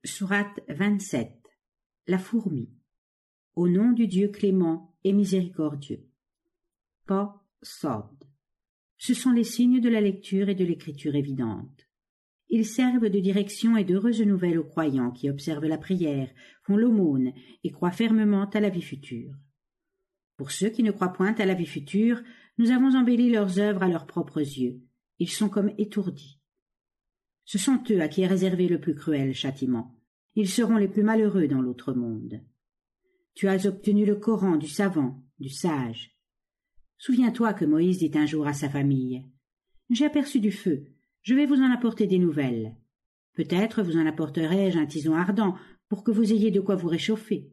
Sourate 27. La fourmi. Au nom du Dieu clément et miséricordieux. Pa-Sod. Ce sont les signes de la lecture et de l'écriture évidente. Ils servent de direction et d'heureuses nouvelles aux croyants qui observent la prière, font l'aumône et croient fermement à la vie future. Pour ceux qui ne croient point à la vie future, nous avons embelli leurs œuvres à leurs propres yeux. Ils sont comme étourdis. Ce sont eux à qui est réservé le plus cruel châtiment. Ils seront les plus malheureux dans l'autre monde. Tu as obtenu le Coran du savant, du sage. Souviens-toi que Moïse dit un jour à sa famille : « J'ai aperçu du feu, je vais vous en apporter des nouvelles. Peut-être vous en apporterai-je un tison ardent pour que vous ayez de quoi vous réchauffer. »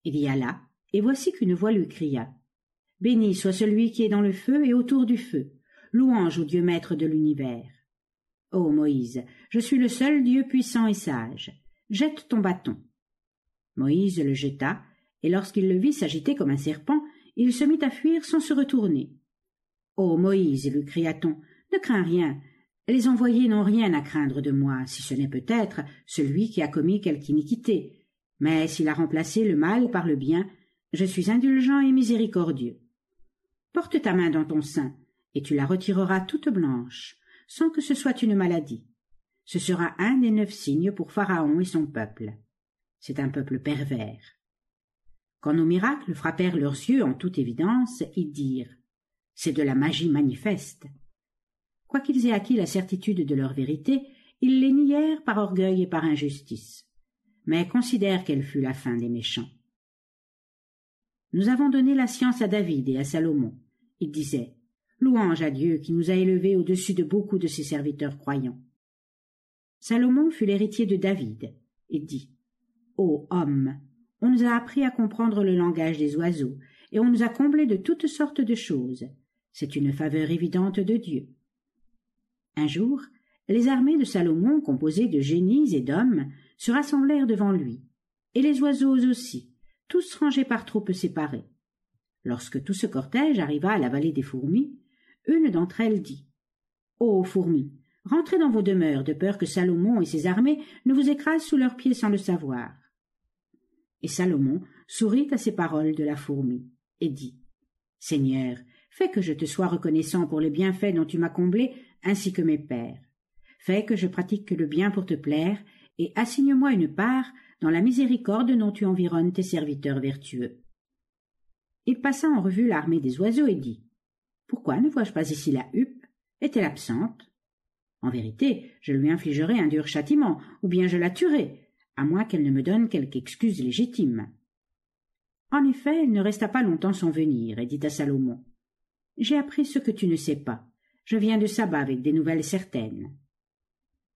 Il y alla, et voici qu'une voix lui cria : « Béni soit celui qui est dans le feu et autour du feu, louange au Dieu maître de l'univers. » Ô Moïse, je suis le seul Dieu puissant et sage. Jette ton bâton. Moïse le jeta, et lorsqu'il le vit s'agiter comme un serpent, il se mit à fuir sans se retourner. Ô Moïse, lui cria-t-on, ne crains rien. Les envoyés n'ont rien à craindre de moi, si ce n'est peut-être celui qui a commis quelque iniquité. Mais s'il a remplacé le mal par le bien, je suis indulgent et miséricordieux. Porte ta main dans ton sein, et tu la retireras toute blanche, sans que ce soit une maladie. Ce sera un des 9 signes pour Pharaon et son peuple. C'est un peuple pervers. Quand nos miracles frappèrent leurs yeux en toute évidence, ils dirent : « C'est de la magie manifeste. » Quoiqu'ils aient acquis la certitude de leur vérité, ils les nièrent par orgueil et par injustice. Mais considère quelle fut la fin des méchants. Nous avons donné la science à David et à Salomon. Ils disaient : « Louange à Dieu qui nous a élevés au-dessus de beaucoup de ses serviteurs croyants. » Salomon fut l'héritier de David. Il dit : « Ô homme, on nous a appris à comprendre le langage des oiseaux, et on nous a comblés de toutes sortes de choses. C'est une faveur évidente de Dieu. » Un jour, les armées de Salomon, composées de génies et d'hommes, se rassemblèrent devant lui, et les oiseaux aussi, tous rangés par troupes séparées. Lorsque tout ce cortège arriva à la vallée des fourmis, une d'entre elles dit : « Ô fourmis, rentrez dans vos demeures de peur que Salomon et ses armées ne vous écrasent sous leurs pieds sans le savoir. » Et Salomon sourit à ces paroles de la fourmi et dit : « Seigneur, fais que je te sois reconnaissant pour les bienfaits dont tu m'as comblé ainsi que mes pères. Fais que je pratique le bien pour te plaire et assigne-moi une part dans la miséricorde dont tu environnes tes serviteurs vertueux. » Il passa en revue l'armée des oiseaux et dit : « Pourquoi ne vois-je pas ici la huppe ? Est-elle absente ? En vérité, je lui infligerai un dur châtiment, ou bien je la tuerai, à moins qu'elle ne me donne quelque excuse légitime. » En effet, elle ne resta pas longtemps sans venir, et dit à Salomon : « J'ai appris ce que tu ne sais pas. Je viens de Saba avec des nouvelles certaines.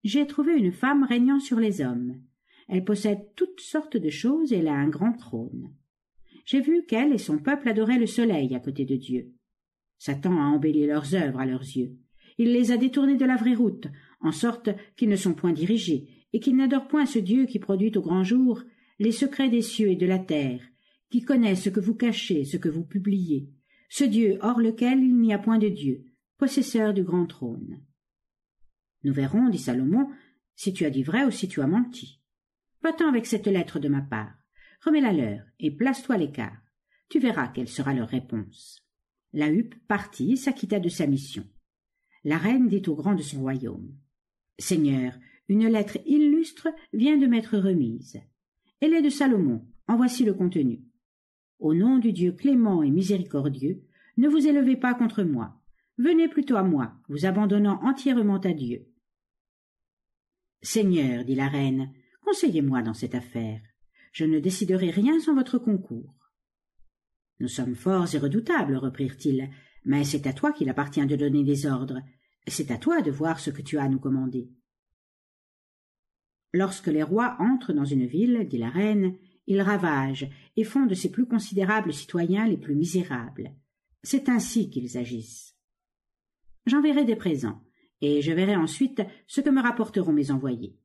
J'ai trouvé une femme régnant sur les hommes. Elle possède toutes sortes de choses et elle a un grand trône. J'ai vu qu'elle et son peuple adoraient le soleil à côté de Dieu. Satan a embelli leurs œuvres à leurs yeux. Il les a détournés de la vraie route, en sorte qu'ils ne sont point dirigés, et qu'ils n'adorent point ce Dieu qui produit au grand jour les secrets des cieux et de la terre, qui connaît ce que vous cachez, ce que vous publiez, ce Dieu hors lequel il n'y a point de Dieu, possesseur du grand trône. Nous verrons, dit Salomon, si tu as dit vrai ou si tu as menti. Va-t'en avec cette lettre de ma part, remets-la leur, et place-toi à l'écart. Tu verras quelle sera leur réponse. La huppe partit et s'acquitta de sa mission. La reine dit au grand de son royaume : « Seigneur, une lettre illustre vient de m'être remise. Elle est de Salomon, en voici le contenu. Au nom du Dieu clément et miséricordieux, ne vous élevez pas contre moi. Venez plutôt à moi, vous abandonnant entièrement à Dieu. » « Seigneur, dit la reine, conseillez-moi dans cette affaire. Je ne déciderai rien sans votre concours. »« Nous sommes forts et redoutables, reprirent-ils, mais c'est à toi qu'il appartient de donner des ordres. C'est à toi de voir ce que tu as à nous commander. » Lorsque les rois entrent dans une ville, dit la reine, ils ravagent et font de ses plus considérables citoyens les plus misérables. C'est ainsi qu'ils agissent. J'enverrai des présents, et je verrai ensuite ce que me rapporteront mes envoyés.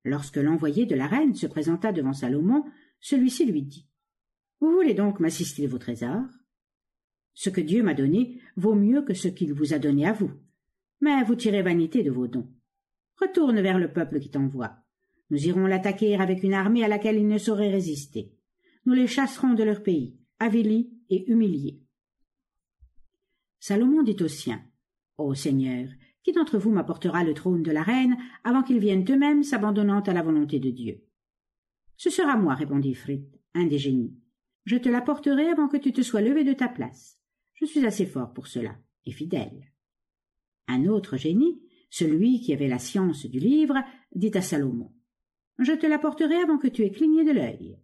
Lorsque l'envoyé de la reine se présenta devant Salomon, celui-ci lui dit : « Vous voulez donc m'assister vos trésors ? Ce que Dieu m'a donné vaut mieux que ce qu'il vous a donné à vous, mais vous tirez vanité de vos dons. Retourne vers le peuple qui t'envoie. Nous irons l'attaquer avec une armée à laquelle il ne saurait résister. Nous les chasserons de leur pays, avilis et humiliés. » Salomon dit aux siens, « Ô Seigneur, qui d'entre vous m'apportera le trône de la reine avant qu'ils viennent eux-mêmes s'abandonnant à la volonté de Dieu ?» »« Ce sera moi, répondit Ifrit, un des génies. Je te l'apporterai avant que tu te sois levé de ta place. Je suis assez fort pour cela, et fidèle. » Un autre génie, celui qui avait la science du livre, dit à Salomon, « Je te l'apporterai avant que tu aies cligné de l'œil. »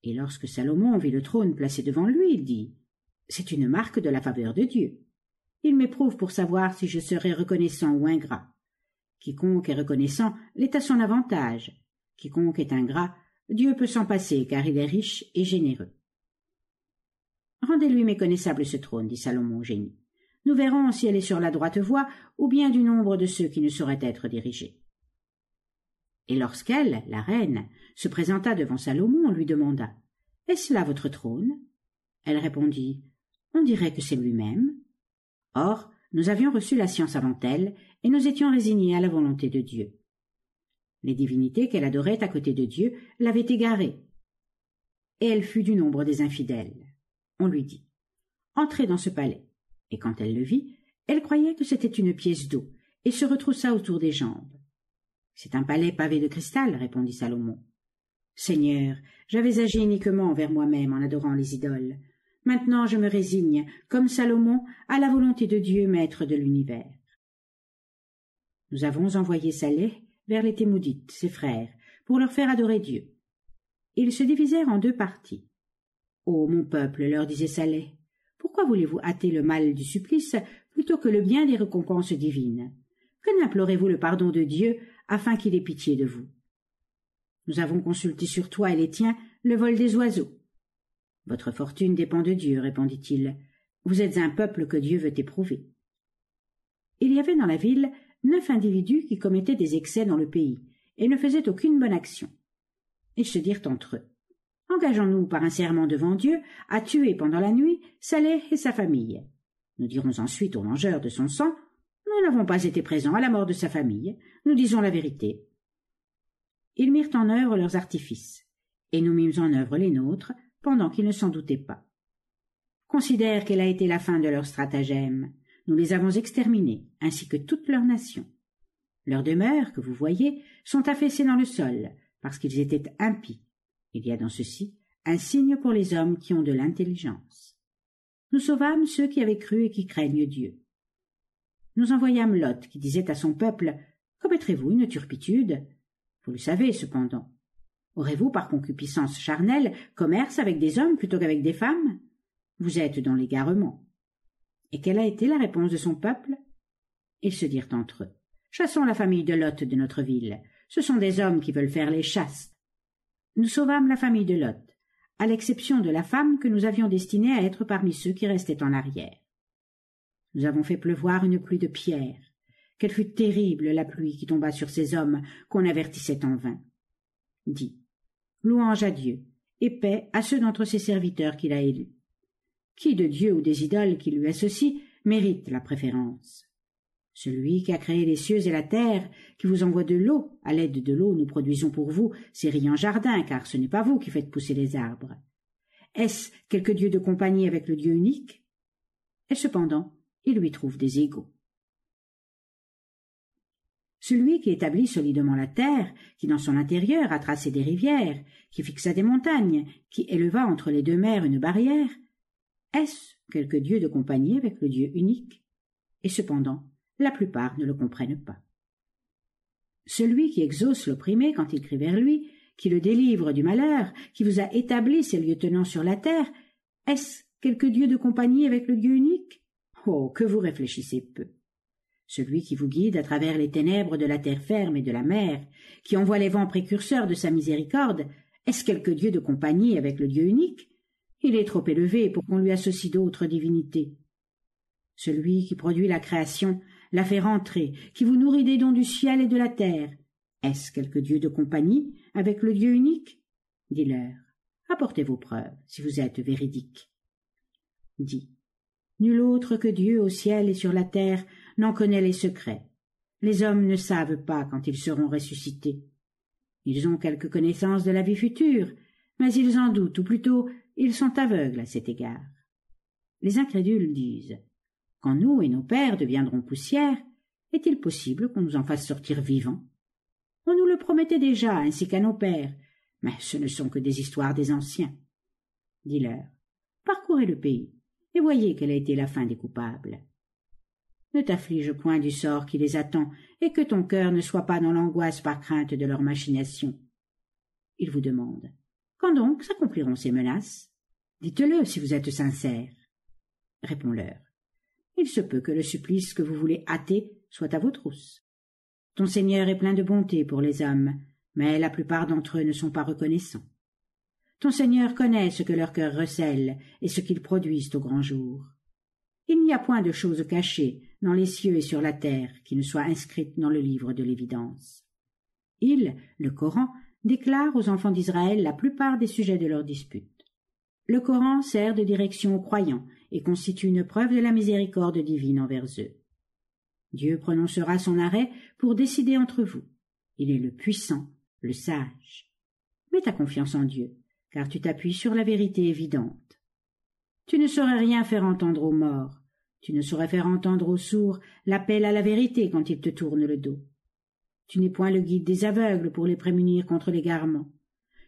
Et lorsque Salomon vit le trône placé devant lui, il dit, « C'est une marque de la faveur de Dieu. Il m'éprouve pour savoir si je serai reconnaissant ou ingrat. Quiconque est reconnaissant l'est à son avantage. Quiconque est ingrat, Dieu peut s'en passer, car il est riche et généreux. » « Rendez-lui méconnaissable ce trône, dit Salomon au génie. Nous verrons si elle est sur la droite voie ou bien du nombre de ceux qui ne sauraient être dirigés. » Et lorsqu'elle, la reine, se présenta devant Salomon, on lui demanda, « Est-ce là votre trône ?» Elle répondit, « On dirait que c'est lui-même. » Or, nous avions reçu la science avant elle, et nous étions résignés à la volonté de Dieu. Les divinités qu'elle adorait à côté de Dieu l'avaient égarée, et elle fut du nombre des infidèles. On lui dit, « Entrez dans ce palais. » Et quand elle le vit, elle croyait que c'était une pièce d'eau, et se retroussa autour des jambes. « C'est un palais pavé de cristal, » répondit Salomon. « Seigneur, j'avais agi uniquement envers moi-même en adorant les idoles. Maintenant je me résigne, comme Salomon, à la volonté de Dieu, maître de l'univers. » Nous avons envoyé Saleh vers les Témoudites, ses frères, pour leur faire adorer Dieu. Ils se divisèrent en deux parties. « Ô mon peuple, leur disait Saleh, pourquoi voulez-vous hâter le mal du supplice plutôt que le bien des récompenses divines? Que n'implorez-vous le pardon de Dieu afin qu'il ait pitié de vous? Nous avons consulté sur toi et les tiens le vol des oiseaux. Votre fortune dépend de Dieu, répondit-il. Vous êtes un peuple que Dieu veut éprouver. Il y avait dans la ville 9 individus qui commettaient des excès dans le pays et ne faisaient aucune bonne action. Ils se dirent entre eux, « Engageons-nous par un serment devant Dieu à tuer pendant la nuit Saleh et sa famille. Nous dirons ensuite aux vengeurs de son sang, « Nous n'avons pas été présents à la mort de sa famille, nous disons la vérité. » Ils mirent en œuvre leurs artifices, et nous mîmes en œuvre les nôtres, pendant qu'ils ne s'en doutaient pas. Considère quelle a été la fin de leur stratagème. Nous les avons exterminés, ainsi que toute leur nation. Leurs demeures, que vous voyez, sont affaissées dans le sol, parce qu'ils étaient impies. Il y a dans ceci un signe pour les hommes qui ont de l'intelligence. Nous sauvâmes ceux qui avaient cru et qui craignent Dieu. Nous envoyâmes Lot, qui disait à son peuple, « Commettrez-vous une turpitude? Vous le savez, cependant. Aurez-vous, par concupiscence charnelle, commerce avec des hommes plutôt qu'avec des femmes? Vous êtes dans l'égarement. » Et quelle a été la réponse de son peuple? Ils se dirent entre eux, « Chassons la famille de Lot de notre ville. Ce sont des hommes qui veulent faire les chasses. » Nous sauvâmes la famille de Lot, à l'exception de la femme que nous avions destinée à être parmi ceux qui restaient en arrière. Nous avons fait pleuvoir une pluie de pierres. Quelle fut terrible la pluie qui tomba sur ces hommes qu'on avertissait en vain. Dis, louange à Dieu, et paix à ceux d'entre ses serviteurs qu'il a élus. Qui de Dieu ou des idoles qui lui associent mérite la préférence? Celui qui a créé les cieux et la terre, qui vous envoie de l'eau, à l'aide de l'eau nous produisons pour vous ces riants jardins, car ce n'est pas vous qui faites pousser les arbres. Est-ce quelque Dieu de compagnie avec le Dieu unique? Et cependant, il lui trouve des égaux. Celui qui établit solidement la terre, qui dans son intérieur a tracé des rivières, qui fixa des montagnes, qui éleva entre les deux mers une barrière, est-ce quelque Dieu de compagnie avec le Dieu unique? Et cependant, la plupart ne le comprennent pas. Celui qui exauce l'opprimé quand il crie vers lui, qui le délivre du malheur, qui vous a établi ses lieutenants sur la terre, est-ce quelque Dieu de compagnie avec le Dieu unique? Oh, que vous réfléchissez peu. Celui qui vous guide à travers les ténèbres de la terre ferme et de la mer, qui envoie les vents précurseurs de sa miséricorde, est-ce quelque Dieu de compagnie avec le Dieu unique? Il est trop élevé pour qu'on lui associe d'autres divinités. Celui qui produit la création, la fait rentrer, qui vous nourrit des dons du ciel et de la terre, est-ce quelque Dieu de compagnie avec le Dieu unique? Dis-leur, apportez vos preuves, si vous êtes véridiques. Dis, nul autre que Dieu au ciel et sur la terre n'en connaît les secrets. Les hommes ne savent pas quand ils seront ressuscités. Ils ont quelque connaissance de la vie future, mais ils en doutent, ou plutôt, ils sont aveugles à cet égard. Les incrédules disent « Quand nous et nos pères deviendrons poussière, est-il possible qu'on nous en fasse sortir vivants? On nous le promettait déjà, ainsi qu'à nos pères, mais ce ne sont que des histoires des anciens. » Dis-leur « Parcourez le pays, et voyez quelle a été la fin des coupables. Ne t'afflige point du sort qui les attend, et que ton cœur ne soit pas dans l'angoisse par crainte de leurs machinations. » Ils vous demandent « Quand donc s'accompliront ces menaces? Dites-le si vous êtes sincères. » Réponds-leur « Il se peut que le supplice que vous voulez hâter soit à vos trousses. Ton Seigneur est plein de bonté pour les hommes, mais la plupart d'entre eux ne sont pas reconnaissants. Ton Seigneur connaît ce que leur cœur recèle et ce qu'ils produisent au grand jour. Il n'y a point de choses cachées dans les cieux et sur la terre qui ne soient inscrites dans le livre de l'Évidence. Il, le Coran, déclare aux enfants d'Israël la plupart des sujets de leurs disputes. Le Coran sert de direction aux croyants et constitue une preuve de la miséricorde divine envers eux. Dieu prononcera son arrêt pour décider entre vous. Il est le puissant, le sage. Mets ta confiance en Dieu, car tu t'appuies sur la vérité évidente. Tu ne saurais rien faire entendre aux morts, tu ne saurais faire entendre aux sourds l'appel à la vérité quand ils te tournent le dos. Tu n'es point le guide des aveugles pour les prémunir contre l'égarement.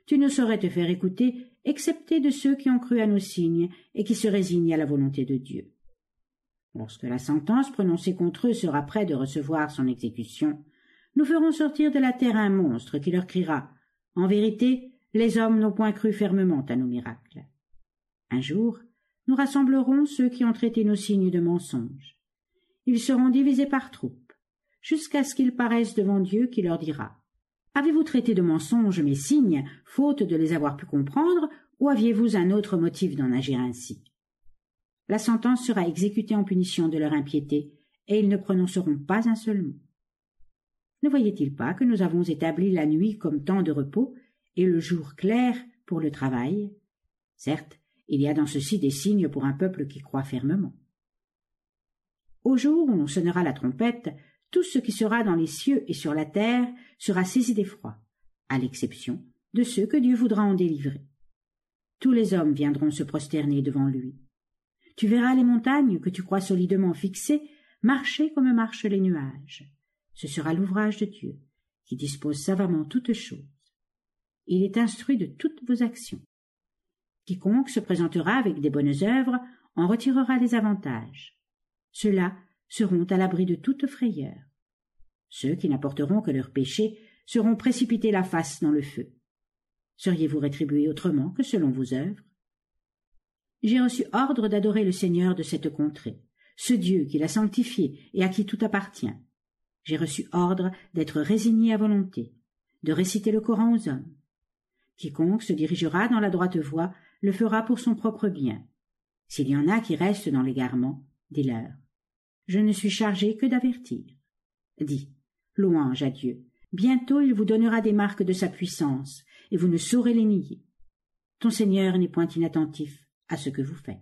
Tu ne saurais te faire écouter, excepté de ceux qui ont cru à nos signes et qui se résignent à la volonté de Dieu. Lorsque la sentence prononcée contre eux sera près de recevoir son exécution, nous ferons sortir de la terre un monstre qui leur criera « En vérité, les hommes n'ont point cru fermement à nos miracles. » Un jour, nous rassemblerons ceux qui ont traité nos signes de mensonges. Ils seront divisés par troupes, jusqu'à ce qu'ils paraissent devant Dieu qui leur dira « Avez-vous traité de mensonges mes signes, faute de les avoir pu comprendre, ou aviez-vous un autre motif d'en agir ainsi ?» La sentence sera exécutée en punition de leur impiété, et ils ne prononceront pas un seul mot. Ne voyait-il pas que nous avons établi la nuit comme temps de repos, et le jour clair pour le travail? Certes, il y a dans ceci des signes pour un peuple qui croit fermement. Au jour où l'on sonnera la trompette, tout ce qui sera dans les cieux et sur la terre sera saisi d'effroi, à l'exception de ceux que Dieu voudra en délivrer. Tous les hommes viendront se prosterner devant lui. Tu verras les montagnes que tu crois solidement fixées marcher comme marchent les nuages. Ce sera l'ouvrage de Dieu, qui dispose savamment toutes choses. Il est instruit de toutes vos actions. Quiconque se présentera avec des bonnes œuvres en retirera des avantages. Ceux-là seront à l'abri de toute frayeur. Ceux qui n'apporteront que leurs péchés seront précipités la face dans le feu. Seriez-vous rétribués autrement que selon vos œuvres? J'ai reçu ordre d'adorer le Seigneur de cette contrée, ce Dieu qui l'a sanctifié et à qui tout appartient. J'ai reçu ordre d'être résigné à volonté, de réciter le Coran aux hommes. Quiconque se dirigera dans la droite voie le fera pour son propre bien. S'il y en a qui restent dans l'égarement, dis-leur. Je ne suis chargé que d'avertir. Dis, louange à Dieu. Bientôt il vous donnera des marques de sa puissance, et vous ne saurez les nier. Ton Seigneur n'est point inattentif à ce que vous faites.